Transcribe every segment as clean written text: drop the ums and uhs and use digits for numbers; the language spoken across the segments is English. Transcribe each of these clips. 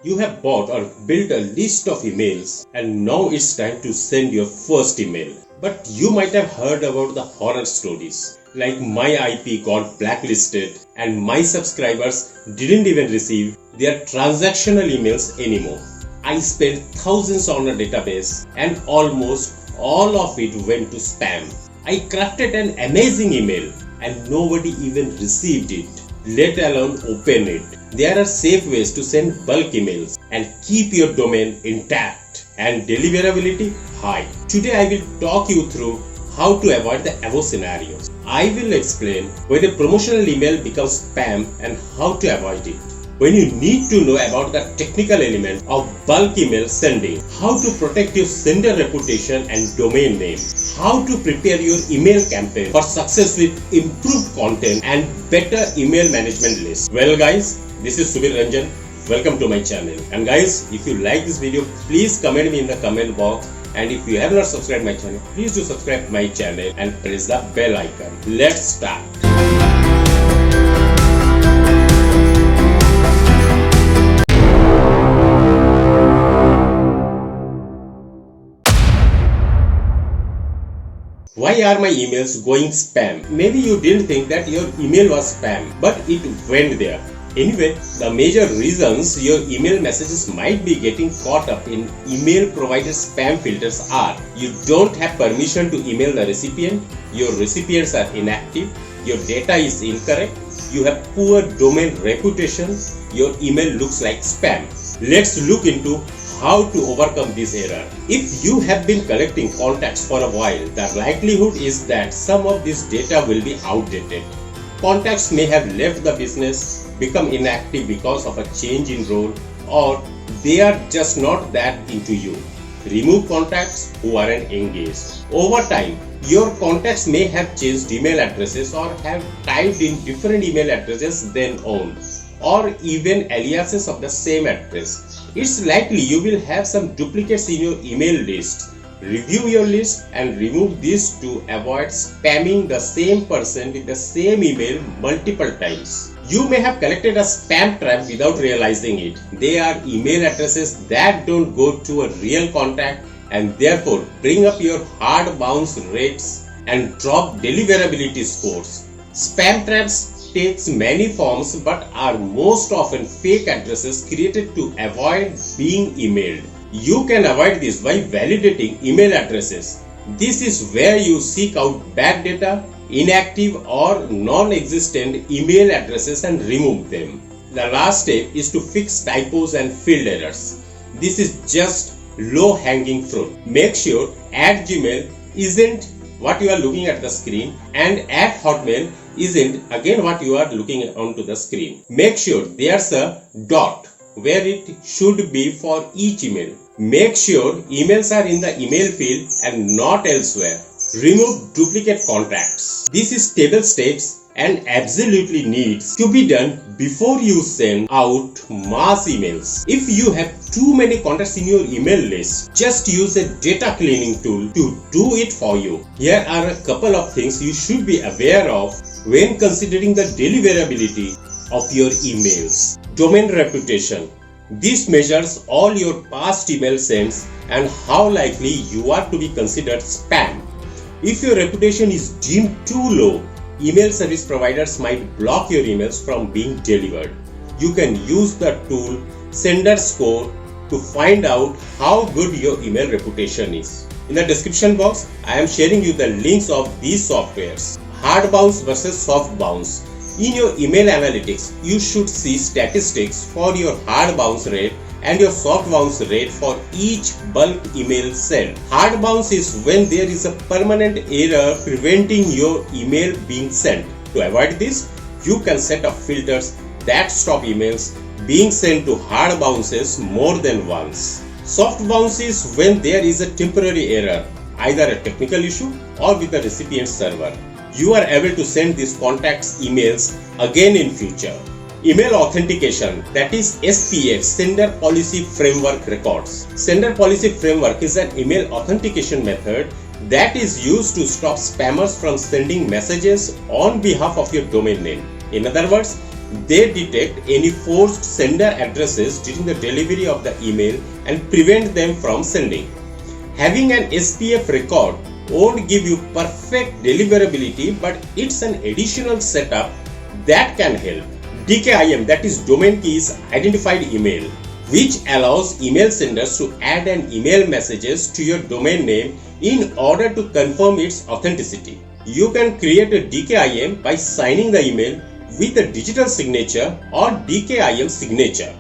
You have bought or built a list of emails and now it's time to send your first email. But you might have heard about the horror stories like my IP got blacklisted and my subscribers didn't even receive their transactional emails anymore. I spent thousands on a database and almost all of it went to spam. I crafted an amazing email and nobody even received it, let alone open it. There are safe ways to send bulk emails and keep your domain intact and deliverability high. Today I will talk you through how to avoid the above scenarios. I will explain when a promotional email becomes spam and how to avoid it. When you need to know about the technical element of bulk email sending, how to protect your sender reputation and domain name, how to prepare your email campaign for success with improved content and better email management list. Well guys, this is Subir Ranjan. Welcome to my channel. And guys, if you like this video, please comment me in the comment box. And if you have not subscribed my channel, please do subscribe my channel and press the bell icon. Let's start. Why are my emails going spam? Maybe you didn't think that your email was spam, but it went there. Anyway, the major reasons your email messages might be getting caught up in email provider spam filters are: you don't have permission to email the recipient, your recipients are inactive, your data is incorrect, you have poor domain reputation, your email looks like spam. Let's look into how to overcome this error. If you have been collecting contacts for a while, the likelihood is that some of this data will be outdated. Contacts may have left the business, become inactive because of a change in role, or they are just not that into you. Remove contacts who aren't engaged. Over time, your contacts may have changed email addresses or have typed in different email addresses than own, or even aliases of the same address. It's likely you will have some duplicates in your email list. Review your list and remove these to avoid spamming the same person with the same email multiple times. You may have collected a spam trap without realizing it. They are email addresses that don't go to a real contact and therefore bring up your hard bounce rates and drop deliverability scores. Spam traps takes many forms but are most often fake addresses created to avoid being emailed. You can avoid this by validating email addresses. This is where you seek out bad data, inactive or non-existent email addresses and remove them. The last step is to fix typos and field errors. This is just low-hanging fruit. Make sure @Gmail isn't what you are looking at the screen and @Hotmail isn't again what you are looking onto the screen. Make sure there's a dot where it should be for each email. Make sure emails are in the email field and not elsewhere. Remove duplicate contacts. This is table steps and absolutely needs to be done before you send out mass emails. If you have too many contacts in your email list, just use a data cleaning tool to do it for you. Here are a couple of things you should be aware of when considering the deliverability of your emails. Domain reputation. This measures all your past email sends and how likely you are to be considered spam. If your reputation is deemed too low, email service providers might block your emails from being delivered. You can use the tool Sender Score to find out how good your email reputation is. In the description box, I am sharing you the links of these softwares. Hard bounce versus soft bounce. In your email analytics, you should see statistics for your hard bounce rate and your soft bounce rate for each bulk email sent. Hard bounce is when there is a permanent error preventing your email being sent. To avoid this, you can set up filters that stop emails being sent to hard bounces more than once. Soft bounce is when there is a temporary error, either a technical issue or with the recipient server. You are able to send these contacts emails again in future. Email authentication, that is SPF, Sender Policy Framework records. Sender Policy Framework is an email authentication method that is used to stop spammers from sending messages on behalf of your domain name. In other words, They detect any forced sender addresses during the delivery of the email and prevent them from sending. Having an SPF record won't give you perfect deliverability, but it's an additional setup that can help. DKIM, that is Domain Keys Identified Email, which allows email senders to add an email messages to your domain name in order to confirm its authenticity. You can create a DKIM by signing the email with a digital signature or DKIM signature.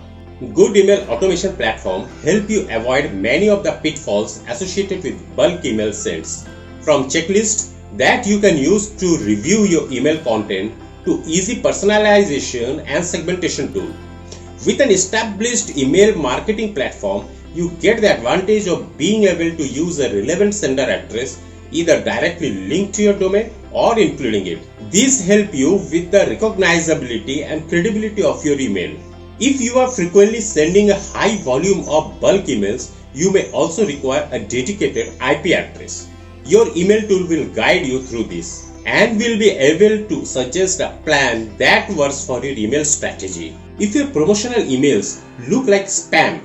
Good email automation platform help you avoid many of the pitfalls associated with bulk email sends. From checklists that you can use to review your email content to easy personalization and segmentation tool. With an established email marketing platform, you get the advantage of being able to use a relevant sender address either directly linked to your domain or including it. These help you with the recognizability and credibility of your email. If you are frequently sending a high volume of bulk emails, you may also require a dedicated IP address. Your email tool will guide you through this and will be able to suggest a plan that works for your email strategy. If your promotional emails look like spam,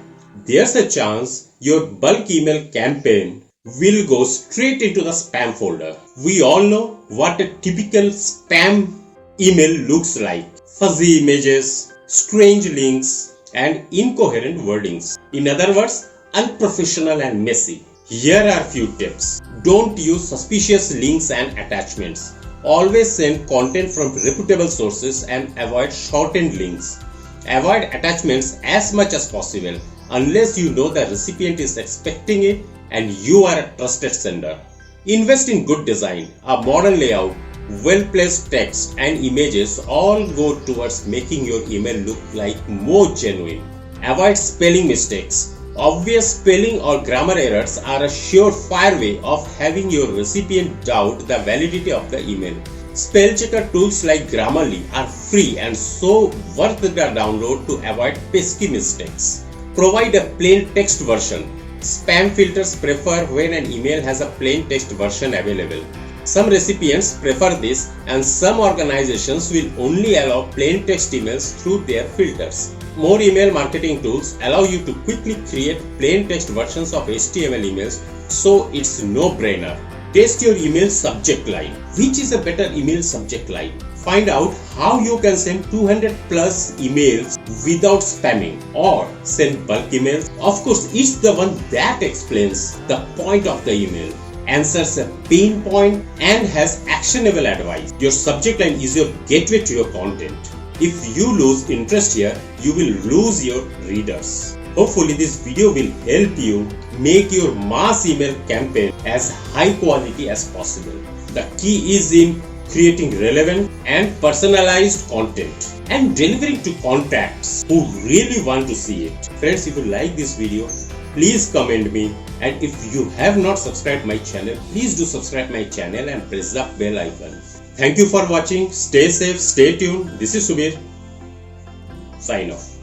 there's a chance your bulk email campaign will go straight into the spam folder. We all know what a typical spam email looks like. Fuzzy images, strange links, and incoherent wordings. In other words, unprofessional and messy. Here are a few tips. Don't use suspicious links and attachments. Always send content from reputable sources and avoid shortened links. Avoid attachments as much as possible unless you know the recipient is expecting it and you are a trusted sender. Invest in good design. A modern layout, well-placed text and images all go towards making your email look like more genuine. Avoid spelling mistakes. Obvious spelling or grammar errors are a surefire way of having your recipient doubt the validity of the email. Spell checker tools like Grammarly are free and so worth the download to avoid pesky mistakes. Provide a plain text version. Spam filters prefer when an email has a plain text version available. Some recipients prefer this and some organizations will only allow plain text emails through their filters. More email marketing tools allow you to quickly create plain text versions of HTML emails, so it's no-brainer. Test your email subject line. Which is a better email subject line? Find out how you can send 200 plus emails without spamming or send bulk emails. Of course, it's the one that explains the point of the email, answers a pain point and has actionable advice. Your subject line is your gateway to your content. If you lose interest here, you will lose your readers. Hopefully this video will help you make your mass email campaign as high quality as possible. The key is in creating relevant and personalized content and delivering to contacts who really want to see it. Friends, if you like this video, please comment me, and if you have not subscribed my channel, please do subscribe my channel and press the bell icon. Thank you for watching. Stay safe, stay tuned. This is Subir. Sign off.